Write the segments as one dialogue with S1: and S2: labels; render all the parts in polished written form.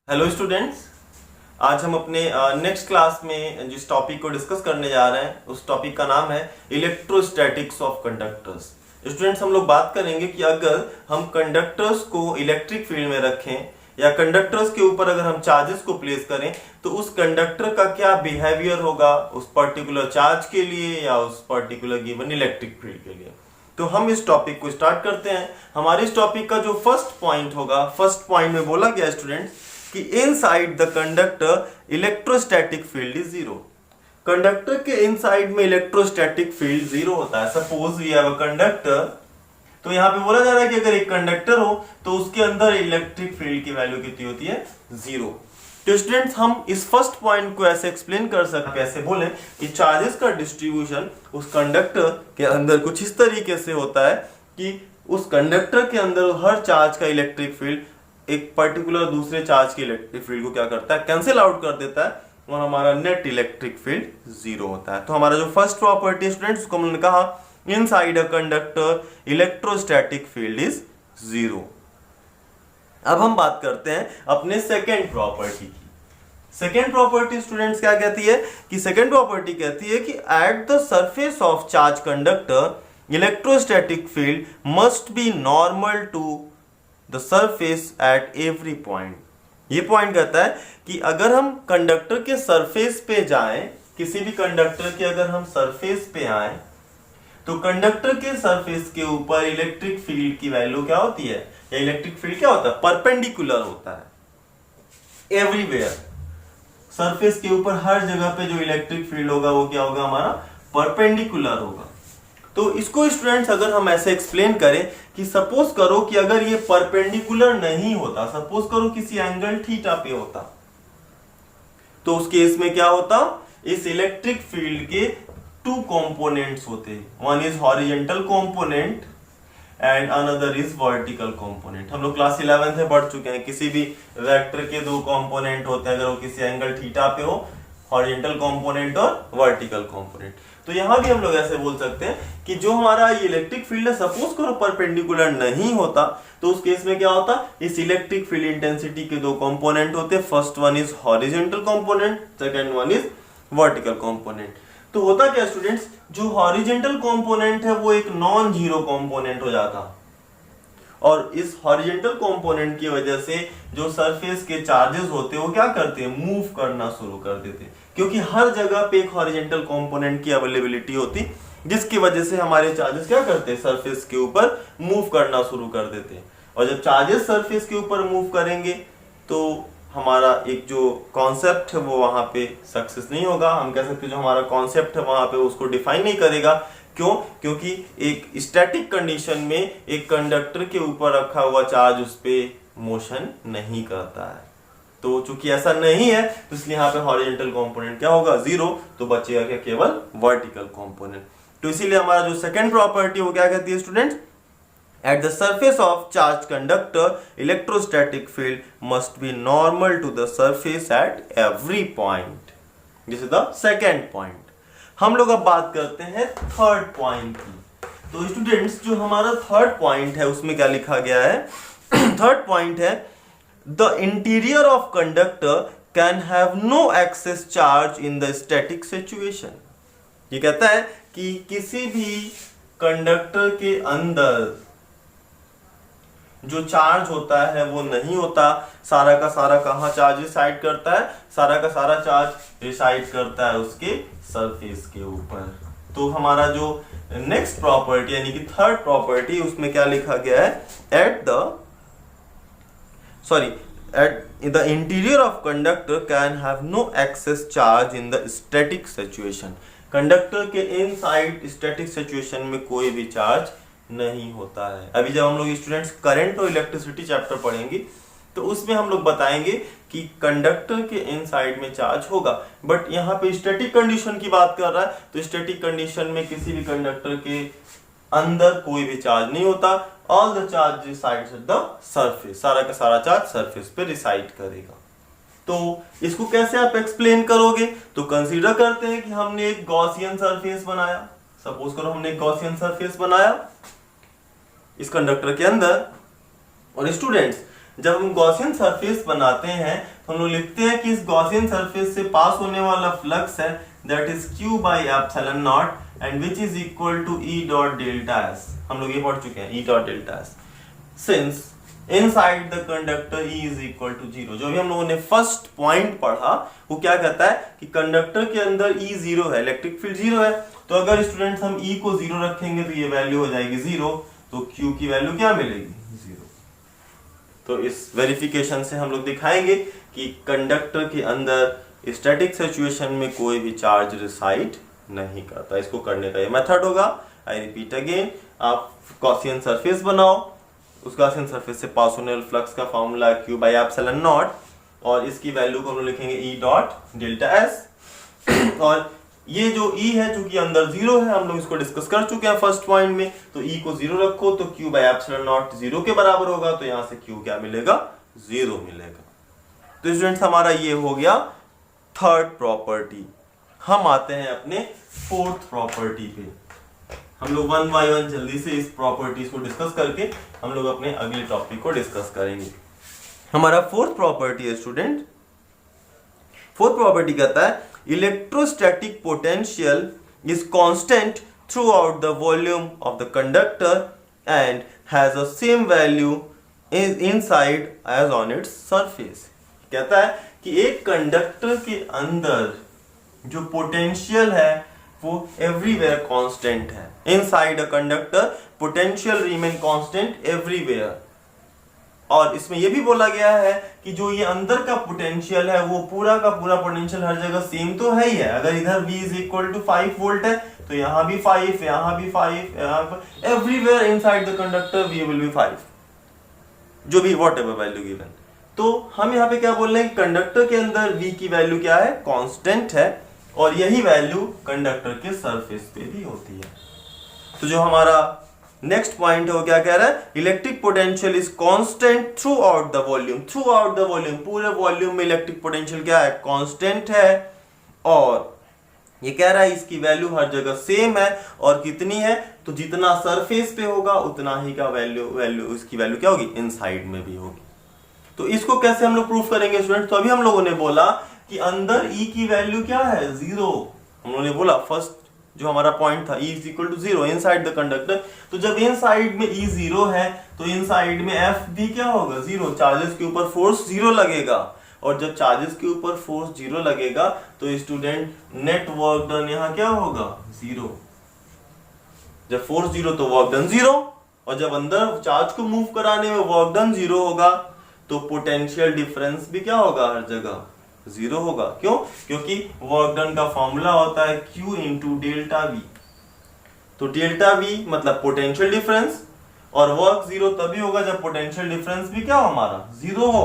S1: Hello students, आज हम अपने नेक्स्ट क्लास में जिस टॉपिक को डिस्कस करने जा रहे हैं उस टॉपिक का नाम है इलेक्ट्रोस्टैटिक्स ऑफ कंडक्टर्स। स्टूडेंट्स, हम लोग बात करेंगे कि अगर हम कंडक्टर्स को इलेक्ट्रिक फील्ड में रखें या कंडक्टर्स के ऊपर अगर हम चार्जेस को प्लेस करें तो उस कंडक्टर का क्या बिहेवियर होगा उस पर्टिकुलर चार्ज के लिए या उस पर्टिकुलर गिवन इलेक्ट्रिक फील्ड के लिए। तो हम इस टॉपिक को स्टार्ट करते हैं। हमारे इस टॉपिक का जो फर्स्ट पॉइंट होगा, फर्स्ट पॉइंट में बोला गया स्टूडेंट्स कि inside the conductor electrostatic field is zero. Conductor के इनसाइड में इलेक्ट्रोस्टैटिक फील्ड जीरो होता है। Suppose we have a conductor, तो यहाँ पे बोला जा रहा है कि अगर एक कंडक्टर हो तो उसके अंदर इलेक्ट्रिक फील्ड की वैल्यू कितनी होती है? जीरो। तो स्टूडेंट्स, हम इस फर्स्ट पॉइंट को ऐसे एक्सप्लेन कर सकते हैं, ऐसे बोले कि चार्जेस का डिस्ट्रीब्यूशन उस कंडक्टर के अंदर कुछ इस तरीके से होता है कि उस कंडक्टर के अंदर हर चार्ज का इलेक्ट्रिक फील्ड एक पर्टिकुलर दूसरे चार्ज की इलेक्ट्रिक फील्ड को क्या करता है? कैंसिल आउट कर देता है और हमारा नेट इलेक्ट्रिक फील्ड जीरो होता है। तो हमारा जो फर्स्ट प्रॉपर्टी स्टूडेंट्स, उसको हमने कहा inside a conductor electrostatic field is zero. अब हम बात करते हैं अपने सेकेंड प्रॉपर्टी की। सेकेंड प्रॉपर्टी स्टूडेंट्स क्या कहती है कि सेकेंड प्रॉपर्टी कहती है कि at the surface of charge conductor electrostatic field must be normal to the surface at every point. ये पॉइंट कहता है कि अगर हम कंडक्टर के सरफेस पे जाएं, किसी भी कंडक्टर के अगर हम सरफेस पे आए तो कंडक्टर के सरफेस के ऊपर इलेक्ट्रिक फील्ड की वैल्यू क्या होती है, या इलेक्ट्रिक फील्ड क्या होता है? परपेंडिकुलर होता है एवरीवेयर। सरफेस के ऊपर हर जगह पे जो इलेक्ट्रिक फील्ड होगा वो क्या होगा? हमारा परपेंडिकुलर होगा। तो इसको स्टूडेंट्स अगर हम ऐसे एक्सप्लेन करें कि सपोज करो कि अगर ये परपेंडिकुलर नहीं होता, सपोज करो किसी एंगल थीटा पे होता, तो उस केस में क्या होता? इस इलेक्ट्रिक फील्ड के टू कंपोनेंट्स होते, one is horizontal component and another is vertical component. हम लोग क्लास 11 से पढ़ चुके हैं, किसी भी वेक्टर के दो कंपोनेंट होते हैं अगर वो किसी एंगल थीटा पे हो, हॉरिजॉन्टल कंपोनेंट और वर्टिकल कंपोनेंट। तो यहां भी हम लोग ऐसे बोल सकते हैं कि जो हमारा ये इलेक्ट्रिक फील्ड है, सपोज करो परपेंडिकुलर नहीं होता, तो उस केस में क्या होता? इस इलेक्ट्रिक फील्ड इंटेंसिटी के दो कंपोनेंट होते, first one is horizontal component, second one is vertical component. तो होता क्या स्टूडेंट्स, जो हॉरिजॉन्टल कंपोनेंट है वो एक नॉन जीरो कंपोनेंट हो जाता, और इस हॉरिजॉन्टल कंपोनेंट की वजह से जो सरफेस के चार्जेस होते हैं वो क्या करते हैं? मूव करना शुरू कर देते हैं, क्योंकि हर जगह पे एक हॉरिजॉन्टल कंपोनेंट की अवेलेबिलिटी होती, जिसकी वजह से हमारे चार्जेस क्या करते हैं? सरफेस के ऊपर मूव करना शुरू कर देते हैं। और जब चार्जेस सरफेस के ऊपर मूव करेंगे तो हमारा एक जो कॉन्सेप्ट है वो वहां पे सक्सेस नहीं होगा। हम कह सकते हैं जो हमारा कॉन्सेप्ट है वहां पे उसको डिफाइन नहीं करेगा। क्यों? क्योंकि एक स्टैटिक कंडीशन में एक कंडक्टर के ऊपर रखा हुआ चार्ज उस पर मोशन नहीं करता है। तो चूंकि ऐसा नहीं है तो इसलिए यहाँ पे हॉरिजॉन्टल कंपोनेंट क्या होगा? जीरो। तो बचेगा क्या? केवल वर्टिकल कंपोनेंट। तो इसीलिए हमारा जो सेकंड प्रॉपर्टी वो क्या कहती है students? At the surface of charge conductor electrostatic field must be normal to the surface at every point. This is the second point. हम लोग अब बात करते हैं थर्ड पॉइंट की। तो स्टूडेंट्स, जो हमारा थर्ड पॉइंट है उसमें क्या लिखा गया है? थर्ड पॉइंट है the interior of conductor can have no excess charge in the static situation. ये कहता है कि किसी भी कंडक्टर के अंदर जो चार्ज होता है वो नहीं होता। सारा का सारा कहाँ चार्ज रिसाइड करता है? सारा का सारा चार्ज रिसाइड करता है उसके सरफेस के ऊपर। तो हमारा जो नेक्स्ट प्रॉपर्टी यानी कि थर्ड प्रॉपर्टी, उसमें क्या लिखा गया है? At the interior of conductor can have no excess charge in the static situation. Conductor के इनसाइड स्टैटिक सिचुएशन में कोई भी चार्ज नहीं होता है। अभी जब हम लोग स्टूडेंट्स करंट और इलेक्ट्रिसिटी चैप्टर पढ़ेंगे तो उसमें हम लोग बताएंगे कि कंडक्टर के इनसाइड में चार्ज होगा, बट यहाँ पे स्टैटिक कंडीशन की बात कर रहा है। तो स्टैटिक कंडीशन में किसी भी कंडक्टर के अंदर कोई भी चार्ज नहीं होता। All the charge resides eight the surface. सारा का सारा चार्ज सरफेस पे रिसाइड करेगा। तो इसको कैसे आप एक्सप्लेन करोगे? तो कंसीडर करते हैं कि हमने एक गॉसियन सरफेस बनाया। सपोज करो हमने एक गॉसियन सरफेस बनाया इस कंडक्टर के अंदर, और स्टूडेंट्स जब हम गॉसियन सरफेस बनाते हैं तो हम लोग लिखते हैं कि इस गॉसियन सरफेस से पास होने वाला फ्लक्स है that is q by epsilon naught and which is equal to E dot delta s। हम लोग ये पढ़ चुके हैं E dot delta s। Since inside the conductor E is equal to 0, जो भी हम लोगों ने फर्स्ट पॉइंट पढ़ा वो क्या कहता है कि कंडक्टर के अंदर E 0 है, इलेक्ट्रिक फील्ड 0 है। तो अगर स्टूडेंट्स हम E को 0 रखेंगे तो ये वैल्यू हो जाएगी 0, तो Q की वैल्यू क्या मिलेगी 0। तो इस वेरिफिकेशन से हम लोग दिखाएंगे कि कंडक्टर के अंदर स्टैटिक सिचुएशन में कोई भी चार्ज रिसाइड नहीं करता। इसको करने का ये मेथड होगा। आई रिपीट अगेन, आप गॉसियन सरफेस बनाओ, उस गॉसियन सरफेस से पास होने वाले फ्लक्स का फॉर्मूला है q by epsilon नॉट, और इसकी वैल्यू को हम लोग लिखेंगे E डॉट डेल्टा s। और ये जो E है चूंकि अंदर 0 है, हम लोग इसको डिस्कस कर चुके हैं फर्स्ट पॉइंट में, तो E को 0 रखो तो q by epsilon नॉट 0 के बराबर होगा, तो यहां से q क्या मिलेगा 0 मिलेगा। तो स्टूडेंट्स हमारा ये हो गया थर्ड प्रॉपर्टी। हम आते हैं अपने फोर्थ प्रॉपर्टी पे। हम लोग वन बाय वन जल्दी से इस प्रॉपर्टीज को डिस्कस करके हम लोग अपने अगले टॉपिक को डिस्कस करेंगे। हमारा फोर्थ प्रॉपर्टी है स्टूडेंट, फोर्थ प्रॉपर्टी कहता है electrostatic potential is constant throughout the volume of the conductor and has a same value inside as on its surface. कहता है कि एक कंडक्टर के अंदर जो पोटेंशियल है वो एवरीवेयर कांस्टेंट है। Inside a conductor potential remain constant everywhere. और इसमें यह भी बोला गया है कि जो ये अंदर का पोटेंशियल है वो पूरा का पूरा पोटेंशियल हर जगह सेम तो है ही है। अगर इधर V is equal to 5 volt है तो यहां भी 5, यहां भी 5, everywhere inside the conductor V will be 5, जो भी वॉट एवर वैल्यू गिवन। तो हम यहाँ पे क्या बोल रहे हैं कि कंडक्टर के अंदर V की वैल्यू क्या है कांस्टेंट है, और यही वैल्यू कंडक्टर के सरफेस पे भी होती है। तो जो हमारा नेक्स्ट पॉइंट है वो क्या कह रहा है, electric potential is constant throughout the volume. Through out the volume, पूरे वॉल्यूम में इलेक्ट्रिक पोटेंशियल क्या है कांस्टेंट है, और ये कह रहा है इसकी वैल्यू हर जगह सेम है। और कितनी है, तो जितना सरफेस पे होगा उतना ही का वैल्यू इसकी वैल्यू क्या होगी इनसाइड में भी होगी। तो इसको कैसे हम लोग प्रूफ करेंगे स्टूडेंट, तो अभी हम लोगों ने बोला कि अंदर E की वैल्यू क्या है 0। हम लोगों ने बोला फर्स्ट जो हमारा पॉइंट था E is equal to 0 inside the conductor. तो जब इनसाइड में E 0 है तो इनसाइड में F भी क्या होगा 0, चार्जेस के ऊपर फोर्स 0 लगेगा। और जब चार्जेस के ऊपर फोर्स 0 लगेगा तो स्टूडेंट नेट वर्क डन यहाँ क्या होगा 0। जब फोर्स 0 तो वर्क डन 0, और जब अंदर चार्ज को मूव कराने में वर्क डन 0 होगा तो पोटेंशियल डिफरेंस भी क्या होगा हर जगह 0 होगा। क्यों, क्योंकि वर्क डन का फॉर्मूला होता है Q इंटू डेल्टा V। तो डेल्टा V मतलब पोटेंशियल डिफरेंस, और वर्क 0 तभी होगा जब पोटेंशियल डिफरेंस भी क्या हो हमारा 0 हो।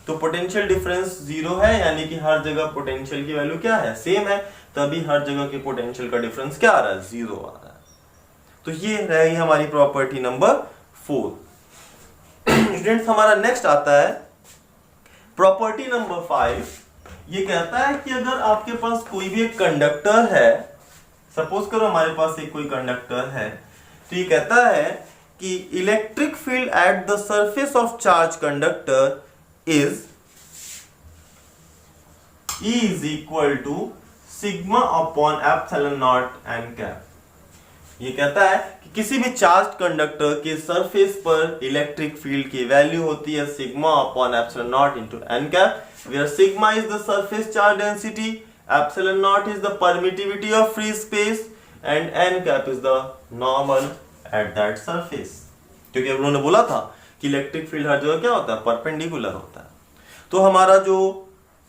S1: तो पोटेंशियल डिफरेंस 0 है, यानी कि हर जगह पोटेंशियल की वैल्यू क्या है सेम है, तभी हर जगह के पोटेंशियल का डिफरेंस क्या आ रहा है 0 आ रहा है। तो ये रहेगी हमारी प्रॉपर्टी नंबर 4। स्टूडेंट्स हमारा नेक्स्ट आता है प्रॉपर्टी नंबर 5। ये कहता है कि अगर आपके पास कोई भी एक कंडक्टर है, सपोज करो हमारे पास एक कोई कंडक्टर है, तो ये कहता है कि electric field at the surface of charge conductor is E is equal to sigma upon epsilon naught n cap. ये कहता है कि किसी भी चार्ज कंडक्टर के सरफेस पर इलेक्ट्रिक फील्ड की वैल्यू होती है sigma upon epsilon naught into n cap, where sigma is the surface charge density, epsilon naught is the permittivity of free space and n cap is the normal at that surface। क्योंकि उन्होंने बोला था कि electric field हर जगह क्या होता है perpendicular होता है। तो हमारा जो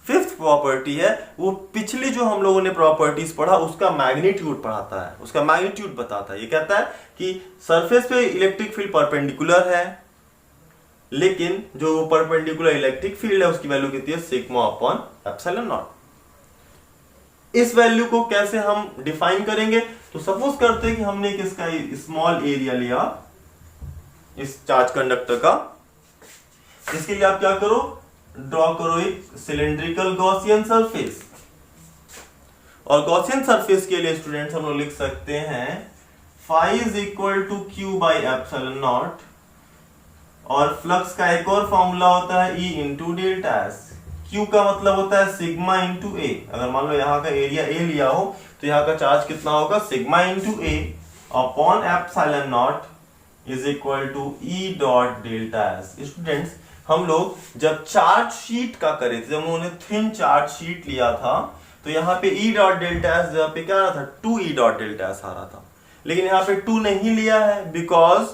S1: फिफ्थ प्रॉपर्टी है वो पिछली जो हम लोगों ने प्रॉपर्टीज पढ़ा उसका मैग्नीट्यूड पढ़ाता है, उसका मैग्नीट्यूड बताता है। ये कहता है कि सरफेस पे इलेक्ट्रिक फील्ड परपेंडिकुलर है, लेकिन जो परपेंडिकुलर इलेक्ट्रिक फील्ड है उसकी वैल्यू कितनी है सिग्मा अपॉन एप्सिलॉन नॉट। इस वैल्यू को कैसे हम डिफाइन करेंगे, तो सपोज करते हैं कि हमने किसका स्मॉल एरिया लिया इस चार्ज कंडक्टर का। इसके लिए आप क्या करो, ड्रॉ करो एक सिलेंड्रिकल गॉसियन सरफेस। और गॉसियन सरफेस के लिए स्टूडेंट्स हम लोग लिख सकते हैं phi is equal to Q by epsilon naught, और फ्लक्स का एक और फॉर्मूला होता है E into delta s. Q का मतलब होता है सिग्मा इंटू ए। अगर मान लो यहाँ का एरिया ए लिया हो तो यहाँ का चार्ज कितना होगा, sigma into a upon epsilon naught is equal to e dot delta s. Students हम लोग जब चार्ज शीट का करे थे, जब उन्होंने थिन चार्ज शीट लिया था तो यहाँ पे ई डॉट डेल्टा एस जहाँ पे क्या आ रहा था, 2 ई डॉट डेल्टा एस आ रहा था। लेकिन यहाँ पे 2 नहीं लिया है बिकॉज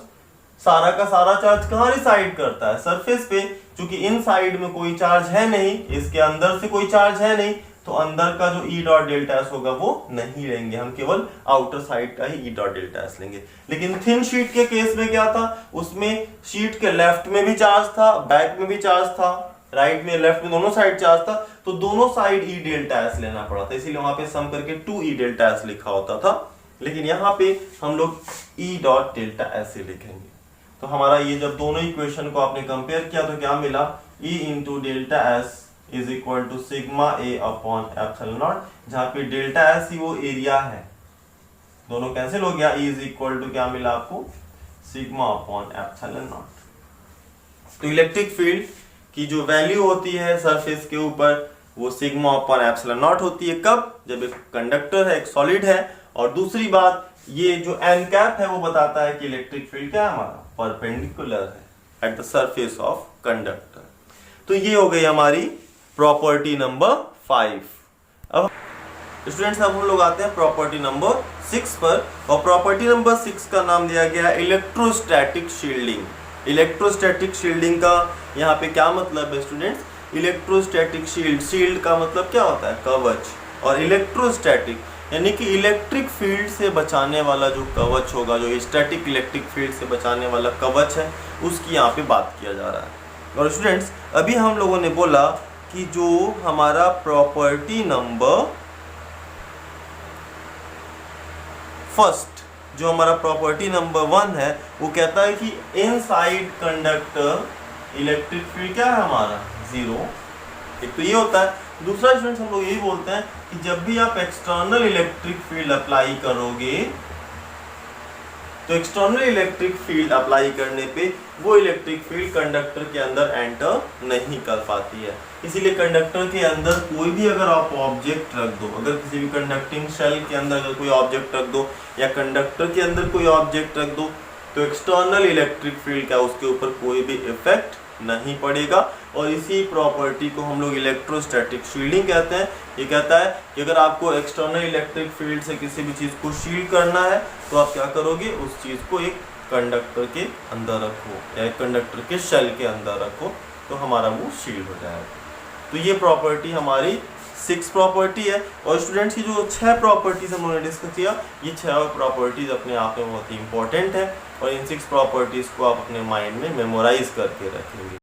S1: सारा का सारा चार्ज कहाँ रिसाइड करता है, सरफेस पे। क्योंकि इन साइड में कोई चार्ज है नहीं, इसके अंदर से कोई चार्ज है नहीं, तो अंदर का जो ई डॉट डेल्टा एस होगा वो नहीं लेंगे, हम केवल आउटर साइड का ही ई डॉट डेल्टा एस लेंगे। लेकिन थिन शीट के केस में क्या था, उसमें शीट के लेफ्ट में भी चार्ज था, बैक में भी चार्ज था, राइट में लेफ्ट में दोनों साइड चार्ज था, तो दोनों साइड ई डेल्टा एस लेना पड़ा था, इसीलिए वहां पे सम करके 2 ई डेल्टा एस लिखा होता था। लेकिन यहाँ पे हम लोग ई डॉट डेल्टा एस ही लिखेंगे। तो हमारा ये जब दोनों इक्वेशन को आपने कंपेयर किया तो क्या मिला, E into delta s is equal to sigma a upon epsilon naught, जहाँ पे डेल्टा एस ही वो एरिया है, दोनों कैंसिल हो गया, E इज इक्वल टू क्या मिला आपको, सिग्मा अपॉन एप्सिलॉन नॉट। तो इलेक्ट्रिक फील्ड की जो वैल्यू होती है सरफेस के ऊपर वो सिग्मा अपॉन एप्सिलॉन नॉट होती है। कब, जब एक कंडक्टर है, एक सॉलिड है। और दूसरी बात, ये जो एन कैप है वो बताता है कि इलेक्ट्रिक फील्ड क्या है हमारा, परपेंडिकुलर है at the surface of conductor. तो ये हो गई हमारी प्रॉपर्टी नंबर 5। अब स्टूडेंट्स अब हम लोग आते हैं प्रॉपर्टी नंबर 6 पर, और प्रॉपर्टी नंबर 6 का नाम दिया गया है इलेक्ट्रोस्टैटिक शील्डिंग। इलेक्ट्रोस्टैटिक शील्डिंग का यहाँ पे क्या मतलब है स्टूडेंट्स, इलेक्ट्रोस्टैटिक शील्ड का मतलब क्या होता है, कवच। और इलेक्ट्रोस्टैटिक यानी कि इलेक्ट्रिक फील्ड से बचाने वाला जो कवच होगा, जो स्टैटिक इलेक्ट्रिक फील्ड से बचाने वाला कवच है, उसकी यहाँ पे बात किया जा रहा है। और स्टूडेंट्स अभी हम लोगों ने बोला कि जो हमारा प्रॉपर्टी नंबर फर्स्ट, जो हमारा प्रॉपर्टी नंबर 1 है, वो कहता है कि इनसाइड कंडक्टर इलेक्ट्रिक फील्ड क्या है हमारा, 0। एक तो ये होता है। दूसरा स्टूडेंट्स हम लोग यही बोलते हैं कि जब भी आप एक्सटर्नल इलेक्ट्रिक फील्ड अप्लाई करोगे तो एक्सटर्नल इलेक्ट्रिक फील्ड अप्लाई करने पे वो इलेक्ट्रिक फील्ड कंडक्टर के अंदर एंटर नहीं कर पाती है। इसीलिए कंडक्टर के अंदर कोई भी अगर आप ऑब्जेक्ट रख दो, अगर किसी भी कंडक्टिंग शेल के अंदर अगर कोई ऑब्जेक्ट रख दो या कंडक्टर के अंदर कोई ऑब्जेक्ट रख दो, तो एक्सटर्नल इलेक्ट्रिक फील्ड का उसके ऊपर कोई भी इफेक्ट नहीं पड़ेगा। और इसी प्रॉपर्टी को हम लोग इलेक्ट्रोस्टैटिक शील्डिंग कहते हैं। ये कहता है कि अगर आपको एक्सटर्नल इलेक्ट्रिक फील्ड से किसी भी चीज़ को शील्ड करना है तो आप क्या करोगे, उस चीज़ को एक कंडक्टर के अंदर रखो या एक कंडक्टर के शेल के अंदर रखो, तो हमारा वो शील्ड हो जाएगा। तो ये प्रॉपर्टी हमारी 6 प्रॉपर्टी है। और स्टूडेंट्स की जो 6 प्रॉपर्टीज हम लोगों ने डिस्कस किया, ये 6 प्रॉपर्टीज अपने आप में बहुत ही इंपॉर्टेंट है, और इन 6 प्रॉपर्टीज को आप अपने माइंड में मेमोराइज करके रखेंगे।